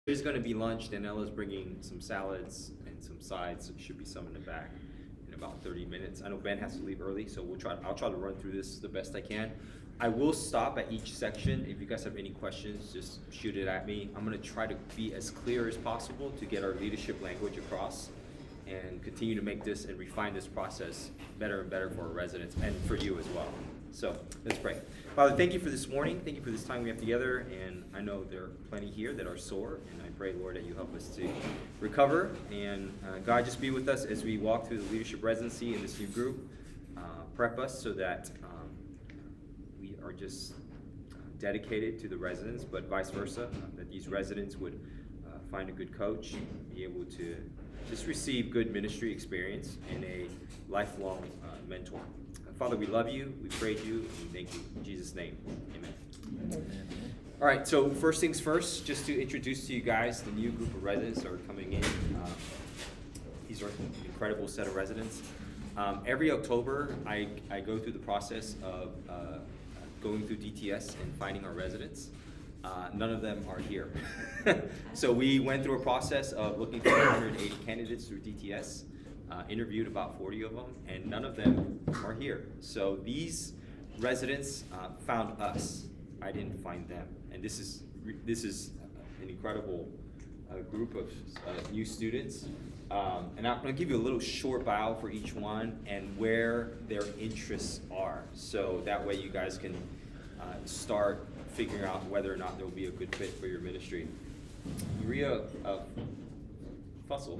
There's going to be lunch. Daniella's bringing some salads and some sides. There should be some in the back in about 30 minutes. I know Ben has to leave early, so I'll try to run through this the best I can. I will stop at each section. If you guys have any questions, just shoot it at me. I'm going to try to be as clear as possible to get our leadership language across and continue to make this and refine this process better and better for our residents and for you as well. So let's pray. Father, thank you for this morning. Thank you for this time we have together. And I know there are plenty here that are sore. And I pray, Lord, that you help us to recover. And God, just be with us as we walk through the leadership residency in this new group. Prep us so that we are just dedicated to the residents, but vice versa, that these residents would find a good coach, be able to just receive good ministry experience and a lifelong mentor. Father, we love you, we praise you, and we thank you. In Jesus' name, amen. Amen. All right, so first things first, just to introduce to you guys the new group of residents that are coming in. These are an incredible set of residents. Every October, I go through the process of going through DTS and finding our residents. None of them are here. So we went through a process of looking for 180 candidates through DTS. Interviewed about 40 of them, and none of them are here. So these residents found us. I didn't find them, and this is an incredible group of new students. And I'm going to give you a little short bio for each one and where their interests are, so that way you guys can start figuring out whether or not they'll be a good fit for your ministry. Maria Fussell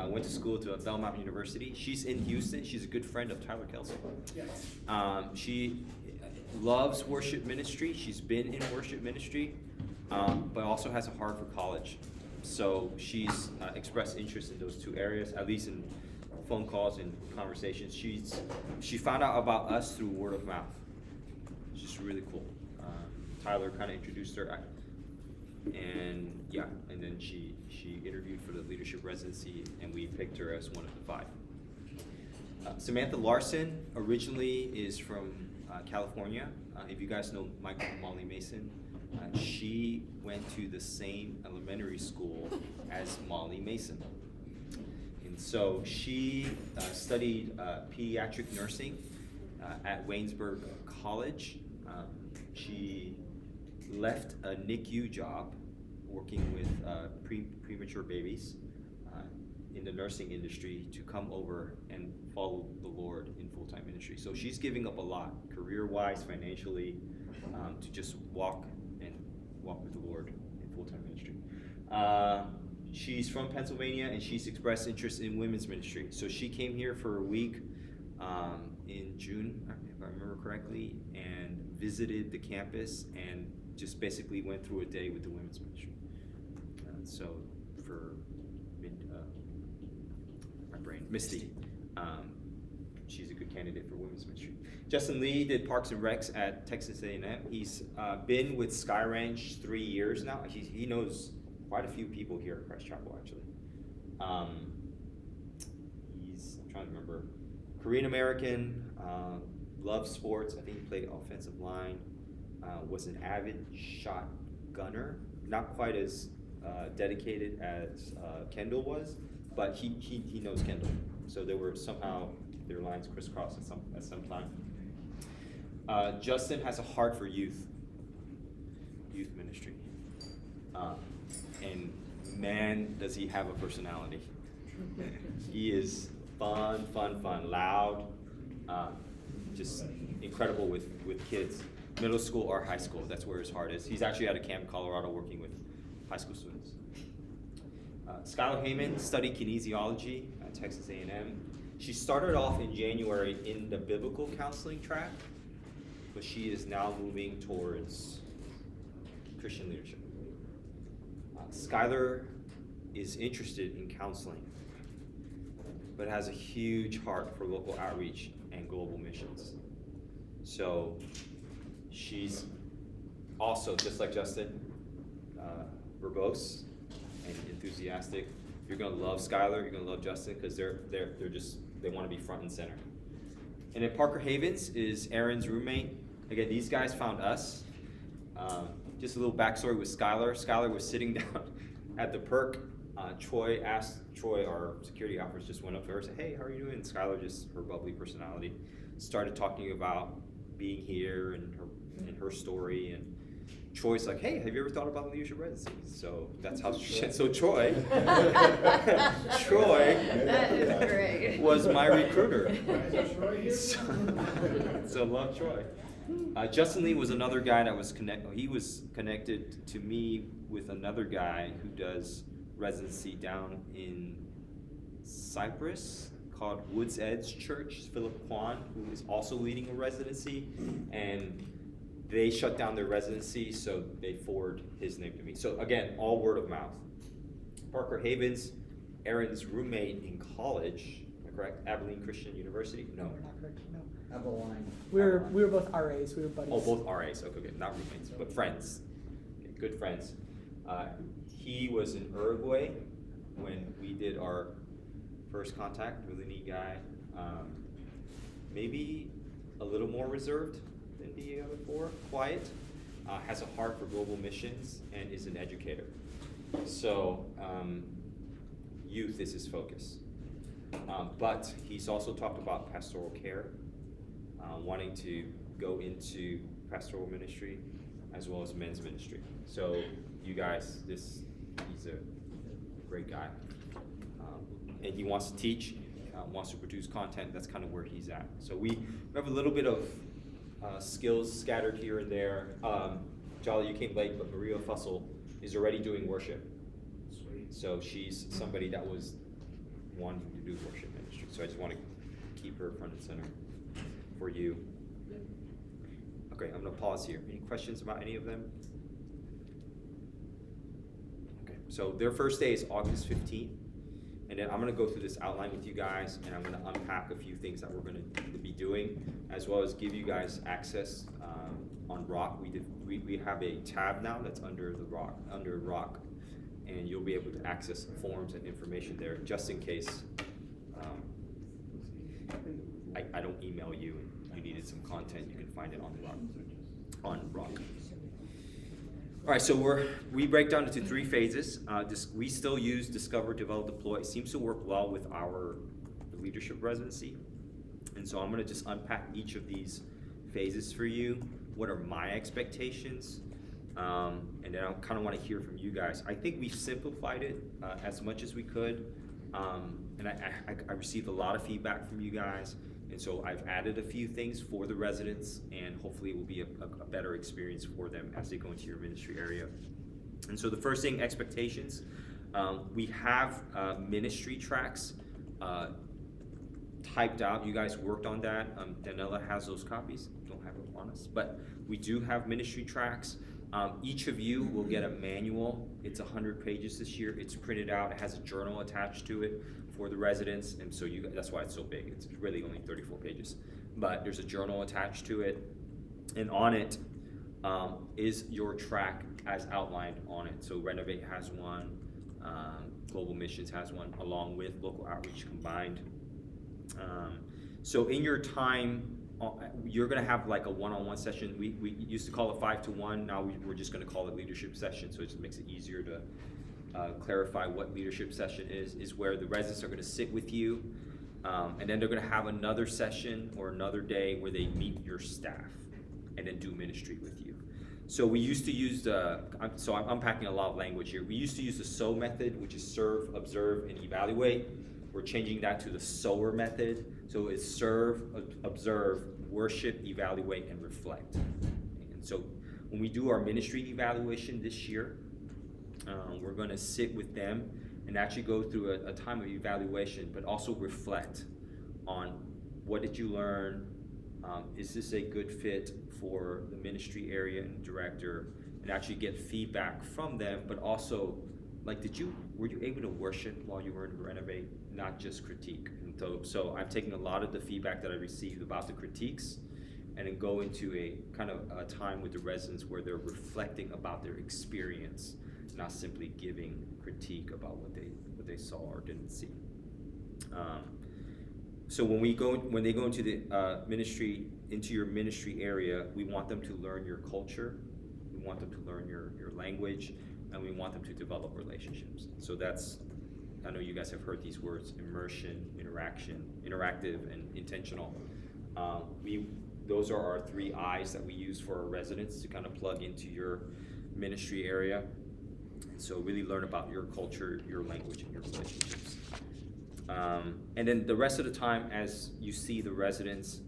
went to school to Belmont University. She's in Houston. She's a good friend of Tyler Kelso. Yes. She loves worship ministry. She's been in worship ministry, but also has a heart for college. So she's expressed interest in those two areas, at least in phone calls and conversations. She found out about us through word of mouth. It's just really cool. Tyler kind of introduced her. And then she interviewed for the leadership residency, and we picked her as one of the 5. Samantha Larson originally is from California. If you guys know Michael and Molly Mason, she went to the same elementary school as Molly Mason. And so she studied pediatric nursing at Waynesburg College. She left a NICU job working with premature babies in the nursing industry to come over and follow the Lord in full-time ministry. So she's giving up a lot, career-wise, financially, to just walk with the Lord in full-time ministry. She's from Pennsylvania, and she's expressed interest in women's ministry. So she came here for a week in June, if I remember correctly, and visited the campus and just basically went through a day with the women's ministry. So for Misty, she's a good candidate for women's ministry. Justin Lee did Parks and Recs at Texas A&M. He's been with Sky Ranch 3 years now. He knows quite a few people here at Christ Chapel, actually. I'm trying to remember. Korean American, loves sports. I think he played offensive line. Was an avid shot gunner, not quite as dedicated as Kendall was, but he knows Kendall. So there were somehow their lines crisscrossed at some time. Justin has a heart for youth ministry, and man, does he have a personality. He is fun, loud, just incredible with kids. Middle school or high school, that's where his heart is. He's actually at a camp, Colorado, working with high school students. Skylar Heyman studied kinesiology at Texas A&M. She started off in January in the biblical counseling track, but she is now moving towards Christian leadership. Skylar is interested in counseling, but has a huge heart for local outreach and global missions. So she's also, just like Justin, verbose and enthusiastic. You're gonna love Skylar, you're gonna love Justin, because they want to be front and center. And then Parker Havens is Aaron's roommate. Again, these guys found us. just a little backstory with Skylar. Skylar was sitting down at the perk. Troy, our security officer, just went up to her and said, "Hey, how are you doing?" And Skylar, just her bubbly personality, started talking about being here and her story. And Troy's like, "Hey, have you ever thought about leadership residency?" So that's how Troy That is great. was my recruiter. So love Troy. Justin Lee was another guy that was he was connected to me with another guy who does residency down in Cyprus called Woods Edge Church, Philip Kwan, who is also leading a residency, and they shut down their residency, so they forward his name to me. So again, all word of mouth. Parker Havens, Aaron's roommate in college, am I correct? Abilene Christian University? No. We're not correct, no. Abilene. We were both RAs, we were buddies. Oh, both RAs, okay, not roommates, but friends, okay, good friends. He was in Uruguay when we did our first contact, really neat guy. Maybe a little more reserved than the other four, quiet, has a heart for global missions, and is an educator. So youth is his focus. But he's also talked about pastoral care, wanting to go into pastoral ministry as well as men's ministry. So you guys, he's a great guy. And he wants to teach, wants to produce content. That's kind of where he's at. So we have a little bit of skills scattered here and there. Jolly, you came late, but Maria Fussell is already doing worship. Sweet. So she's somebody that was wanting to do worship ministry. So I just want to keep her front and center for you. Okay, I'm going to pause here. Any questions about any of them? Okay, so their first day is August 15th. And then I'm going to go through this outline with you guys, and I'm going to unpack a few things that we're going to be doing, as well as give you guys access on Rock. We have a tab now that's under Rock, and you'll be able to access forms and information there, just in case I don't email you and you needed some content. You can find it on Rock. All right, so we break down into 3 phases. We still use Discover, Develop, Deploy. It seems to work well with our leadership residency. And so I'm going to just unpack each of these phases for you. What are my expectations? And then I kind of want to hear from you guys. I think we've simplified it as much as we could. And I received a lot of feedback from you guys. And so I've added a few things for the residents, and hopefully it will be a better experience for them as they go into your ministry area. And so the first thing, expectations. We have ministry tracks typed out. You guys worked on that. Danella has those copies. Don't have it on us, but we do have ministry tracks. Each of you will get a manual. It's 100 pages this year. It's printed out. It has a journal attached to it for the residents, and so that's why it's so big. It's really only 34 pages, but there's a journal attached to it, and on it is your track as outlined on it. So Renovate has one, Global Missions has one, along with Local Outreach combined. So in your time, you're going to have like a one-on-one session. We used to call it 5-to-1. Now we're just going to call it leadership session, so it just makes it easier to clarify what leadership session is where the residents are going to sit with you, and then they're going to have another session or another day where they meet your staff and then do ministry with you. So we used to use I'm unpacking a lot of language here. We used to use the SO method, which is serve, observe, and evaluate. We're changing that to the SOWER method. So it's serve, observe, worship, evaluate, and reflect. And so when we do our ministry evaluation this year, we're going to sit with them and actually go through a time of evaluation, but also reflect on what did you learn, is this a good fit for the ministry area and director, and actually get feedback from them, but also like were you able to worship while you were in Renovate, not just critique? And so I'm taking a lot of the feedback that I received about the critiques and then go into a kind of a time with the residents where they're reflecting about their experience, not simply giving critique about what they saw or didn't see. So when they go into the into your ministry area, we want them to learn your culture. We We want them to learn your language, and we want them to develop relationships. So that's, I know you guys have heard these words: immersion, interaction, interactive, and intentional. Those are our 3 I's that we use for our residents to kind of plug into your ministry area. So really learn about your culture, your language, and your relationships. And then the rest of the time, as you see the residents,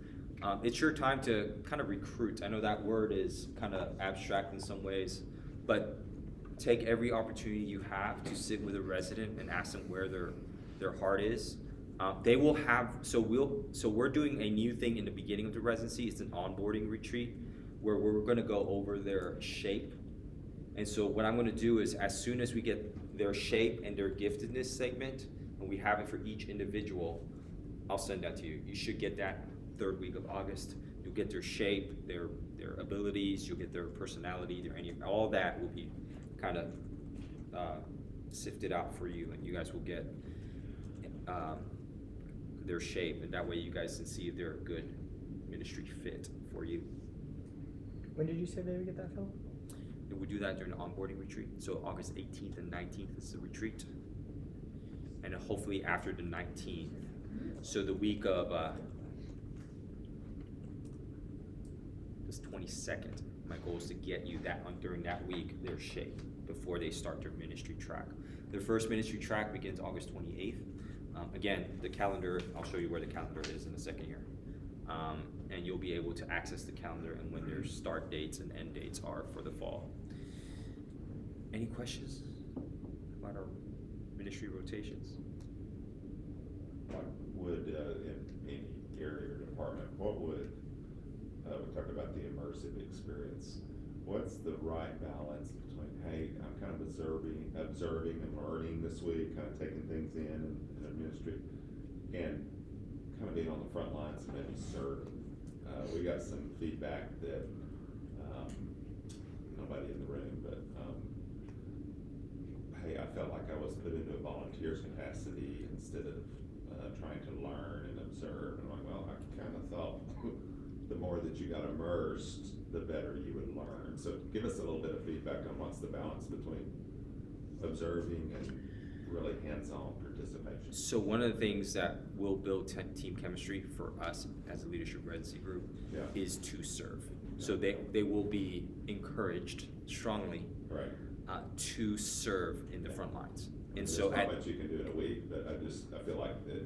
it's your time to kind of recruit. I know that word is kind of abstract in some ways, but take every opportunity you have to sit with a resident and ask them where their heart is. They will have, so we're doing a new thing in the beginning of the residency. It's an onboarding retreat where we're gonna go over their shape. And so what I'm gonna do is, as soon as we get their shape and their giftedness segment, and we have it for each individual, I'll send that to you. You should get that 3rd week of August. You'll get their shape, their abilities, you'll get their personality, all that will be kind of sifted out for you, and you guys will get their shape, and that way you guys can see if they're a good ministry fit for you. When did you say they would get that, Phil? And we do that during the onboarding retreat. So August 18th and 19th is the retreat. And then hopefully after the 19th, so the week of this 22nd, my goal is to get you that during that week, their shape before they start their ministry track. Their first ministry track begins August 28th. Again, the calendar, I'll show you where the calendar is in a second here. And you'll be able to access the calendar and when their start dates and end dates are for the fall. Any questions about our ministry rotations? What would, in any area or department, what would, we talked about the immersive experience. What's the right balance between, hey, I'm kind of observing and learning this week, kind of taking things in ministry, and kind of being on the front lines and maybe serving. We got some feedback that, nobody in the room, but hey, I felt like I was put into a volunteer's capacity instead of trying to learn and observe. And I'm like, well, I kind of thought the more that you got immersed, the better you would learn. So give us a little bit of feedback on what's the balance between observing and really hands-on participation. So one of the things that will build team chemistry for us as a leadership residency group is to serve. Yeah. So they will be encouraged strongly to serve in the front lines. And there's so not much you can do in a week, but I feel like the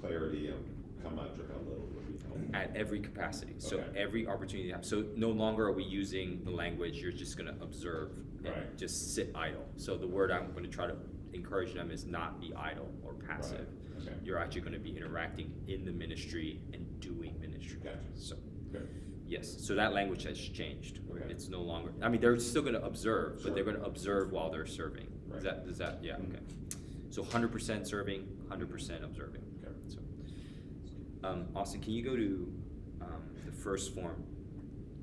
clarity of how much or how little would be helpful. At every capacity. So every opportunity you have. So no longer are we using the language, you're just gonna observe and just sit idle. So the word I'm gonna try to encourage them is not be idle or passive. Okay. You're actually gonna be interacting in the ministry and doing ministry. Gotcha. So Okay. yes, so that language has changed. Okay. It's no longer, I mean, they're still gonna observe, but they're gonna observe while they're serving. Right. Does that, yeah, okay. So 100% serving, 100% observing. Okay. So, Austin, can you go to the first form,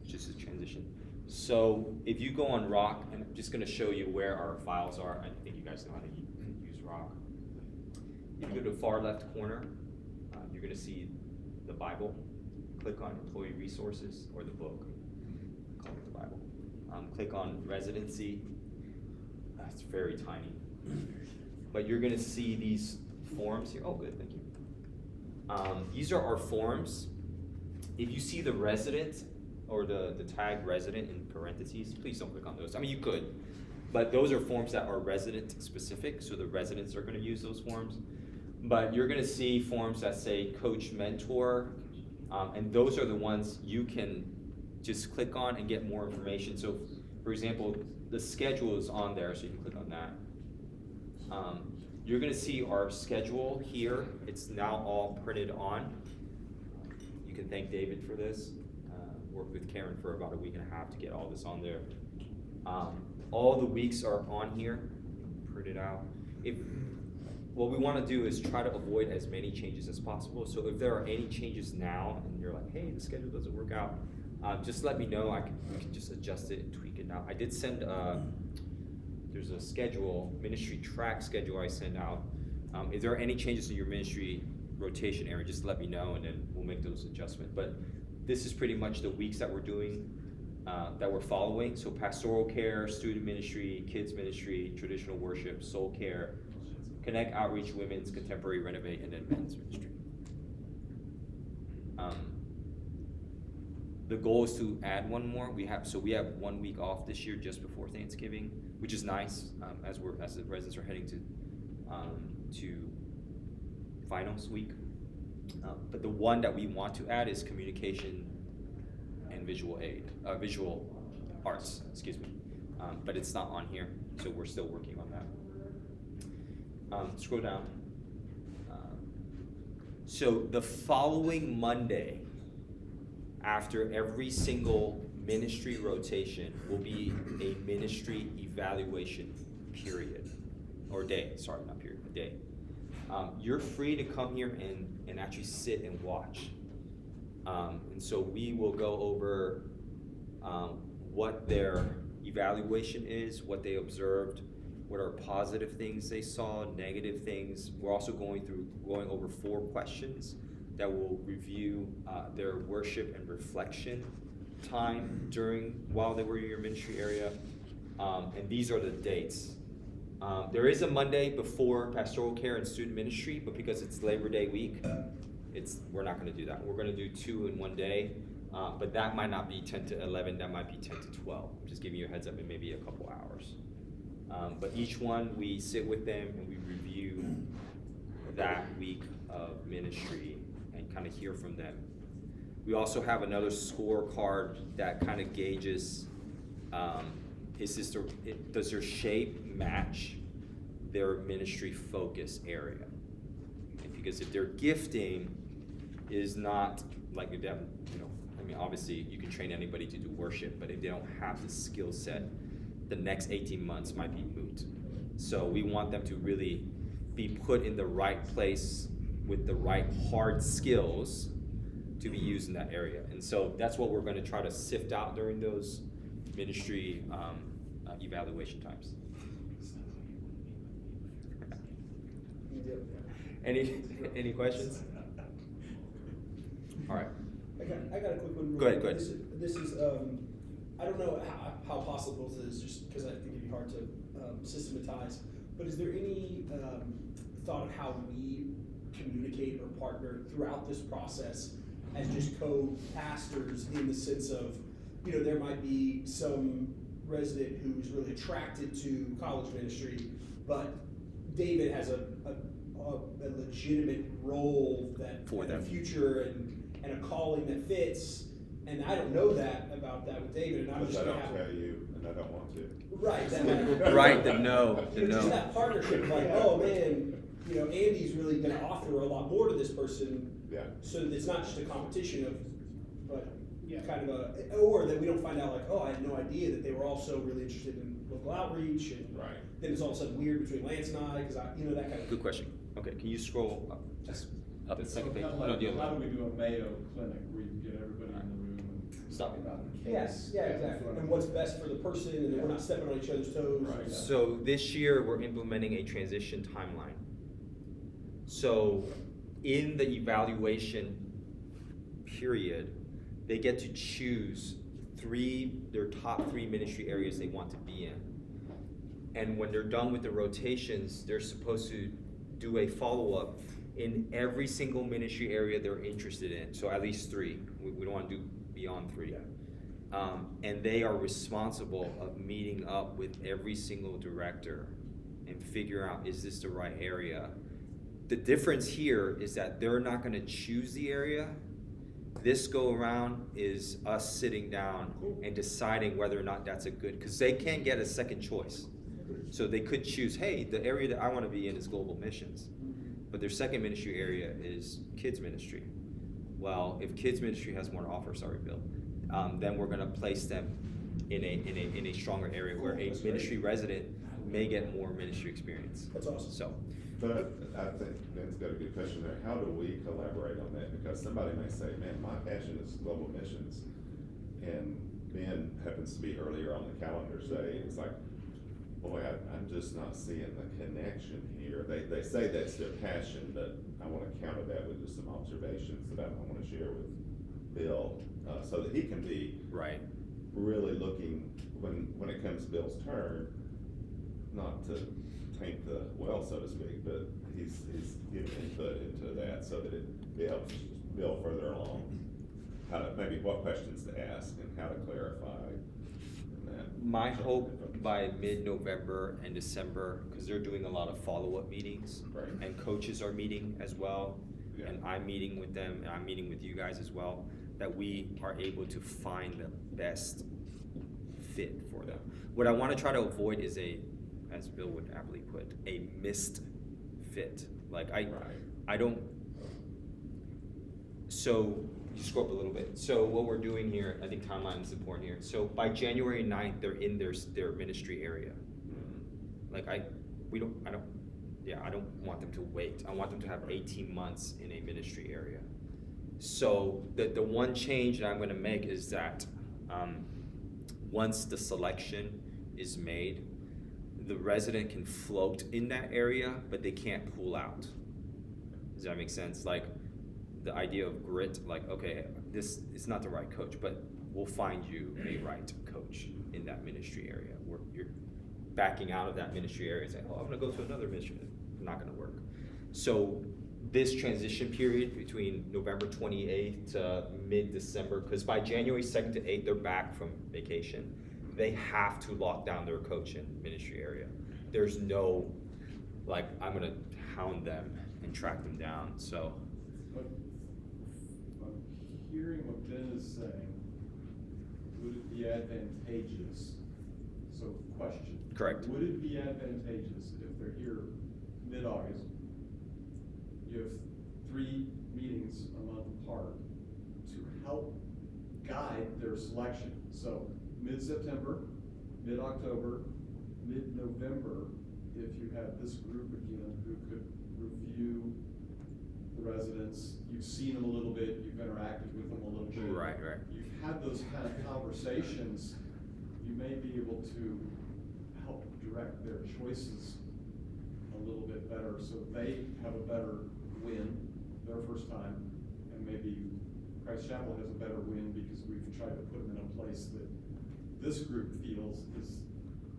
just as transition? So if you go on Rock, and I'm just gonna show you where our files are. I think you guys know how to use Rock. If you go to the far left corner, you're gonna see the Bible. Click on Employee Resources or the book. Call it the Bible. Click on Residency. It's very tiny. But you're gonna see these forms here. Oh, good, thank you. These are our forms. If you see the resident or the tag resident in parentheses, please don't click on those. I mean, you could, but those are forms that are resident specific, so the residents are gonna use those forms. But you're gonna see forms that say coach mentor, and those are the ones you can just click on and get more information. So for example, the schedule is on there, so you can click on that. You're gonna see our schedule here. It's now all printed on. You can thank David for this. Worked with Karen for about a week and a half to get all this on there. All the weeks are on here, printed out. What we wanna do is try to avoid as many changes as possible. So if there are any changes now and you're like, hey, the schedule doesn't work out, just let me know. I can just adjust it and tweak it now. I did send, there's a schedule, ministry track schedule I send out. If there are any changes in your ministry rotation area, just let me know and then we'll make those adjustments. But this is pretty much the weeks that we're doing. that we're following. So pastoral care, student ministry, kids ministry, traditional worship, soul care, connect, outreach, women's, contemporary, renovate, and then men's ministry. The goal is to add one more. We have 1 week off this year just before Thanksgiving, which is nice, as the residents are heading to finals week. But the one that we want to add is communication and visual arts, excuse me. But it's not on here, so we're still working on that. Scroll down. So the following Monday, after every single ministry rotation, will be a ministry evaluation period, or day, sorry, not period, a day. You're free to come here and actually sit and watch. And so we will go over what their evaluation is, what they observed, what are positive things they saw, negative things. We're also going over 4 questions that will review their worship and reflection time while they were in your ministry area. And these are the dates. There is a Monday before pastoral care and student ministry, but because it's Labor Day week, we're not going to do that. We're going to do 2 in one day, but that might not be 10 to 11. That might be 10 to 12. Just giving you a heads up in maybe a couple hours. But each one, we sit with them and we review that week of ministry and kind of hear from them. We also have another scorecard that kind of gauges, does their shape match their ministry focus area? And because if their gifting is not like them, obviously you can train anybody to do worship, but if they don't have the skill set, the next 18 months might be moot. So we want them to really be put in the right place with the right hard skills to be used in that area. And so that's what we're going to try to sift out during those ministry evaluation times. Any questions? All right. I got a quick one. Go ahead. This is I don't know how possible this is, just because I think it'd be hard to systematize. But is there any thought of how we communicate or partner throughout this process as just co-pastors, in the sense of, there might be some resident who's really attracted to college ministry, but David has a legitimate role that for them, a future and a calling that fits, and I don't know that about that with David, and I'm just I gonna don't have tell you, and I don't want to. right right, the no. Just that partnership of like, oh man, Andy's really gonna offer a lot more to this person. Yeah. So that it's not just a competition but kind of or that we don't find out like, oh, I had no idea that they were also really interested in local outreach, and right. Then it's all of a sudden weird between Lance and I, because that kind of. Good question. Okay, can you scroll up, just up the second page? How do we do a Mayo clinic where you get everybody in the room and Stop. talk about the case? Yes, yeah, exactly. And what's best for the person, and then we're not stepping on each other's toes. Right. So this year, we're implementing a transition timeline. So in the evaluation period, they get to choose their top 3 ministry areas they want to be in. And when they're done with the rotations, they're supposed to do a follow-up in every single ministry area they're interested in. So at least 3. We don't want to do beyond 3. And they are responsible of meeting up with every single director and figure out, is this the right area? The difference here is that they're not going to choose the area. This go around is us sitting down and deciding whether or not that's a good, because they can't get a second choice. So they could choose, hey, the area that I want to be in is global missions, but their second ministry area is kids ministry. Well, if kids ministry has more to offer, sorry, Bill, then we're going to place them in a stronger area where a ministry resident may get more ministry experience. That's awesome. So. But I think Ben's got a good question there. How do we collaborate on that? Because somebody may say, man, my passion is global missions. And Ben happens to be earlier on the calendar, say, it's like, boy, I'm just not seeing the connection here. They say that's their passion, but I want to counter that with just some observations that I want to share with Bill, so that he can be right. really looking, when it comes Bill's turn, not to taint the well, so to speak, but he's giving input into that so that it helps Bill further along. How to, maybe what questions to ask and how to clarify and that. My hope by mid-November and December, because they're doing a lot of follow-up meetings. Right. And coaches are meeting as well, Yeah. and I'm meeting with them, and I'm meeting with you guys as well, that we are able to find the best fit for them. What I wanna try to avoid is as Bill would aptly put, a missed fit. Like Right. I don't, so, you scroll up a little bit. So what we're doing here, I think timeline is important here. So by January 9th, they're in their ministry area. Like I don't want them to wait. I want them to have 18 months in a ministry area. So the one change that I'm gonna make is that, once the selection is made, the resident can float in that area, but they can't pull out. Does that make sense? Like, the idea of grit, like, okay, this is not the right coach, but we'll find you a right coach in that ministry area. Where you're backing out of that ministry area and saying, oh, I'm gonna go to another ministry. Not gonna work. So this transition period between November 28th to mid-December, because by January 2nd to 8th, they're back from vacation. They have to lock down their coach in ministry area. There's no, like, I'm gonna hound them and track them down, so. But I'm hearing what Ben is saying, would it be advantageous? So question. Correct. Would it be advantageous if they're here mid-August, you have 3 meetings a month apart to help guide their selection? So mid-September, mid-October, mid-November, if you have this group again who could review the residents, you've seen them a little bit, you've interacted with them a little bit. Right. You've had those kind of conversations, you may be able to help direct their choices a little bit better so they have a better win their first time, and maybe Christ Chapel has a better win because we've tried to put them in a place that this group feels is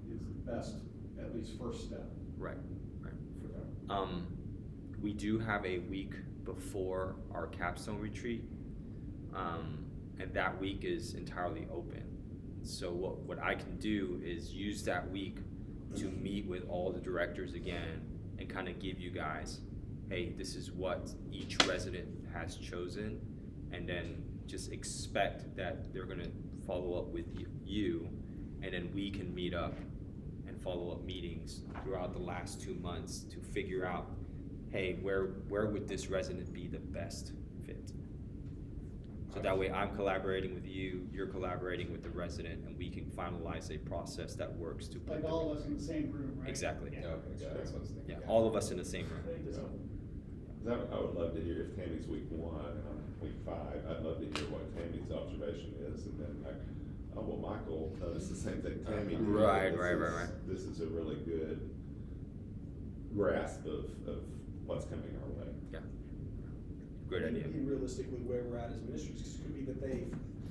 the best, at least first step. Right. For them. We do have a week before our capstone retreat, and that week is entirely open. So what I can do is use that week to meet with all the directors again and kind of give you guys, hey, this is what each resident has chosen, and then just expect that they're gonna follow up with you, and then we can meet up and follow up meetings throughout the last 2 months to figure out, hey, where would this resident be the best fit? So that way I'm collaborating with you, you're collaborating with the resident, and we can finalize a process that works to put Like all of us in the same room, right? Exactly. Okay, yeah, that's what I was thinking. Yeah, all of us in the same room. I would love to hear if Tammy's week 1 and I'm week 5, I'd love to hear what Tammy's observation is, and then Michael noticed the same thing Tammy did. Right. This is a really good grasp of what's coming our way. Yeah. Good idea. And realistically, where we're at as ministers, 'cause it could be that they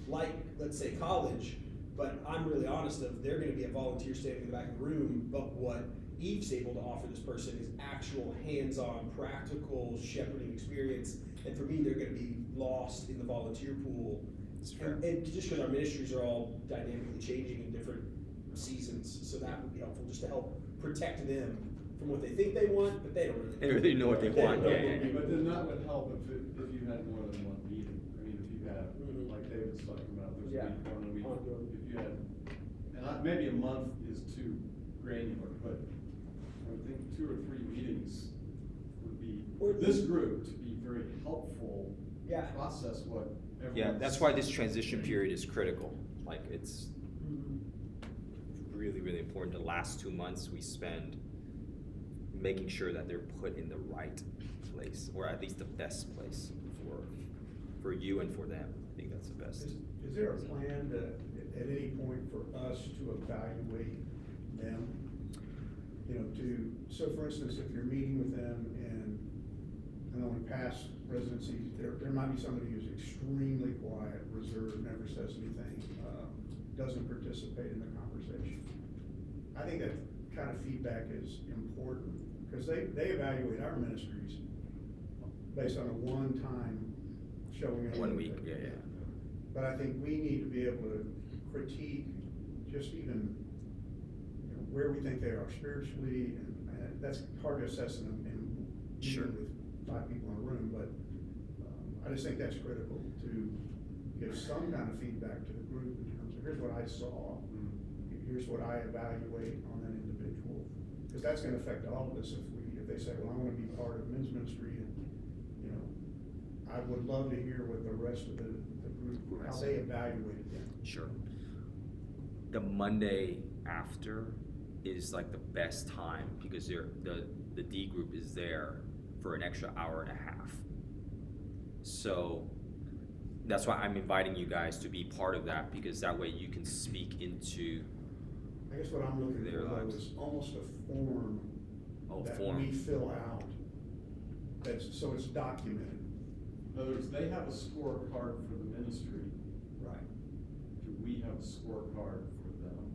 like, let's say, college, but I'm really honest of they're gonna be a volunteer standing in the back of the room, but what Eve's able to offer this person is actual hands-on, practical shepherding experience, and for me, they're gonna be lost in the volunteer pool. That's fair. And just because our ministries are all dynamically changing in different seasons, so that would be helpful, just to help protect them from what they think they want, but they don't really. They really know what they want, don't yeah. know. But then that would help if you had more than one meeting. I mean, if you had, Mhm. like David's talking about, there's Yeah. week 1 and week, Ongoing. if you had, maybe a month is too granular, but I would think 2 or 3 meetings would be, Or for this group to be very helpful. Yeah. To process what everyone's. Yeah, that's why this transition period is critical. Like, it's really, really important. The last 2 months we spend making sure that they're put in the right place, or at least the best place for you and for them. I think that's the best. Is there a plan to, at any point, for us to evaluate them? You know, so for instance, if you're meeting with them and, I know in past residencies, there might be somebody who's extremely quiet, reserved, never says anything. doesn't participate in the conversation. I think that kind of feedback is important, because they evaluate our ministries based on a one-time showing up. 1 week, yeah. But I think we need to be able to critique just even, you know, where we think they are spiritually, and that's hard to assess in Sure. meeting with 5 people in a room, but I just think that's critical to give some kind of feedback to the group in terms of, here's what I saw, here's what I evaluate on that individual. Because that's gonna affect all of us if they say, well, I wanna be part of men's ministry, and, you know, I would love to hear what the rest of the group, how they evaluated them. Sure. The Monday after is like the best time because the D group is there for an extra hour and a half. So that's why I'm inviting you guys to be part of that, because that way you can speak into I guess what I'm looking their for though lives. is almost a form that form. we fill out, so it's documented. In other words, they have a scorecard for the ministry. Right. Do we have a scorecard for them?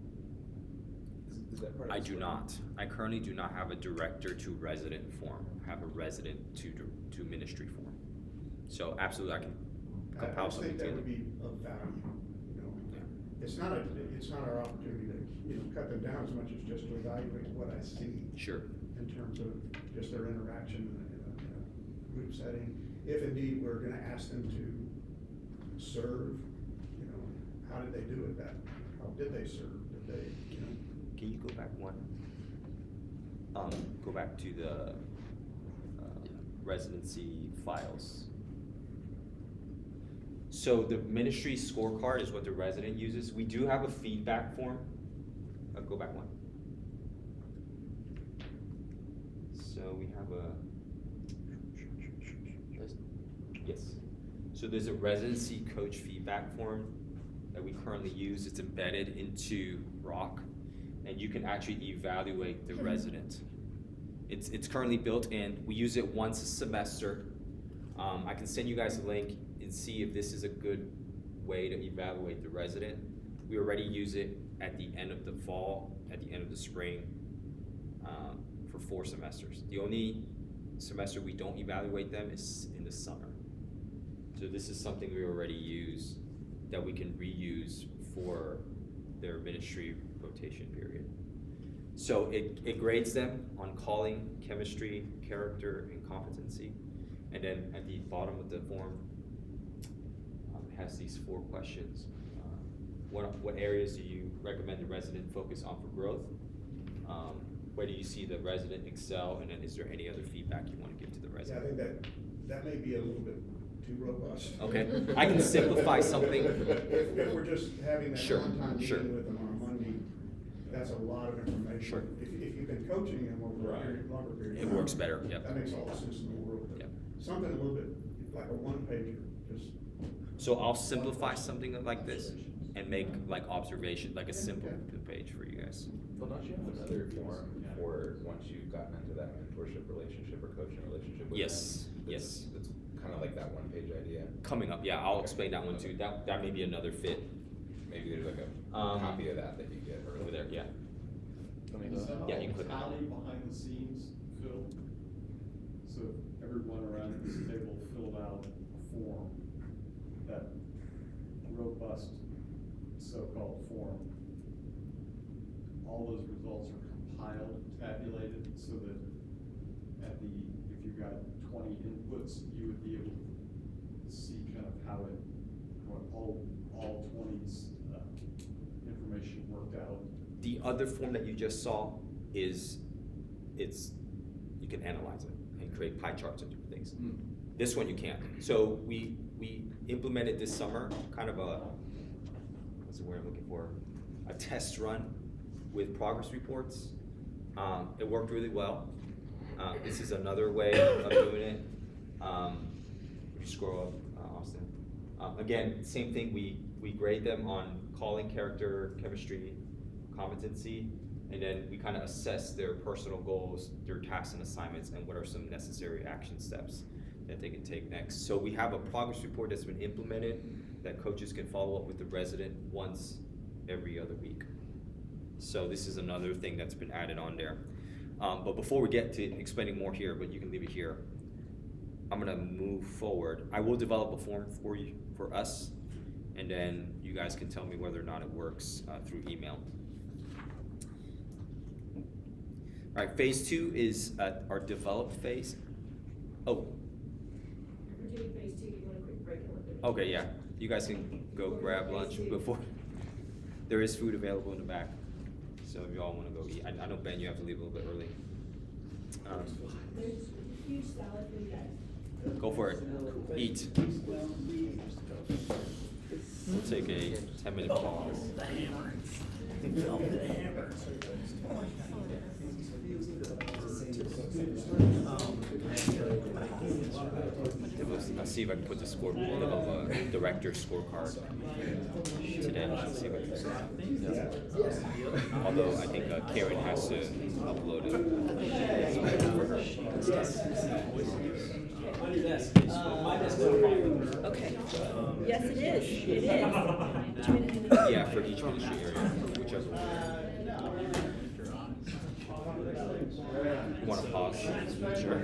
Is that part of I the do story? not. I currently do not have a director to resident form. I have a resident to ministry form. So absolutely, I can I compile just something think that together. would be of value, you know. Yeah. It's not our opportunity to, you know, cut them down as much as just to evaluate what I see Sure. in terms of just their interaction in a group setting. If indeed we're gonna ask them to serve, you know, how did they do it how did they serve? Did they, you know? Can you go back one? Go back to the residency files. So the ministry scorecard is what the resident uses. We do have a feedback form. Go back one. So we have yes. So there's a residency coach feedback form that we currently use. It's embedded into Rock, and you can actually evaluate the resident. It's currently built in. We use it once a semester. I can send you guys a link and see if this is a good way to evaluate the resident. We already use it at the end of the fall, at the end of the spring, for 4 semesters. The only semester we don't evaluate them is in the summer. So this is something we already use that we can reuse for their ministry rotation period. So it grades them on calling, chemistry, character, and competency. And then at the bottom of the form, it has these 4 questions. What areas do you recommend the resident focus on for growth? Where do you see the resident excel? And then is there any other feedback you want to give to the Yeah, I resident? think that may be a little bit too robust. Okay, I can simplify something. If we're just having that Sure, one-time sure. meeting with them on a Monday, that's a lot of information. Sure. If you've been coaching them over a Right. longer period of It time. works better, yep. That makes all the sense in the world, but Yep. something a little bit, like a one-pager, just. So I'll simplify something like this and make like observation, like a simple page for you guys. Well, don't you have another form for once you've gotten into that mentorship relationship or coaching relationship with Yes, them? yes. It's kind of like that one-page idea. Coming up, yeah, I'll Okay. explain that one too. That may be another fit Maybe there's like a Um, copy of that you get early. over there, yeah. Is that Yeah, all you can click on tally behind the scenes, Phil? So everyone around this table filled out a form, that robust so-called form. All those results are compiled, tabulated, so that if you got 20 inputs, you would be able to see kind of how all 20's information worked out. The other form that you just saw is, you can analyze it and create pie charts and different things. This one you can't. So we implemented this summer kind of what's the word I'm looking for? A test run with progress reports. It worked really well. This is another way of doing it. If you scroll up, Austin. Again, same thing, we grade them on calling, character, chemistry, competency, and then we kind of assess their personal goals, their tasks and assignments, and what are some necessary action steps that they can take next. So we have a progress report that's been implemented that coaches can follow up with the resident once every other week. So this is another thing that's been added on there. But before we get to explaining more here, but you can leave it here, I'm gonna move forward. I will develop a form for you, for us, and then you guys can tell me whether or not it works through email. All right, phase 2 is our develop phase. Oh, We're doing phase 2, you want a quick break and let them. okay, yeah. You guys can go grab lunch before. There is food available in the back, so if you all want to go eat. I know, Ben, you have to leave a little bit early. There's a huge salad for you guys. Go for it. Eat. We'll take a 10-minute pause. I'll see if I can put the director's scorecard today. I'll see if I can do that. Although I think Karen has to upload it. On your desk, my desk is on fire. Okay. Yes, it is. It is. Yeah, for each ministry area, whichever one. You want to pause? Sure.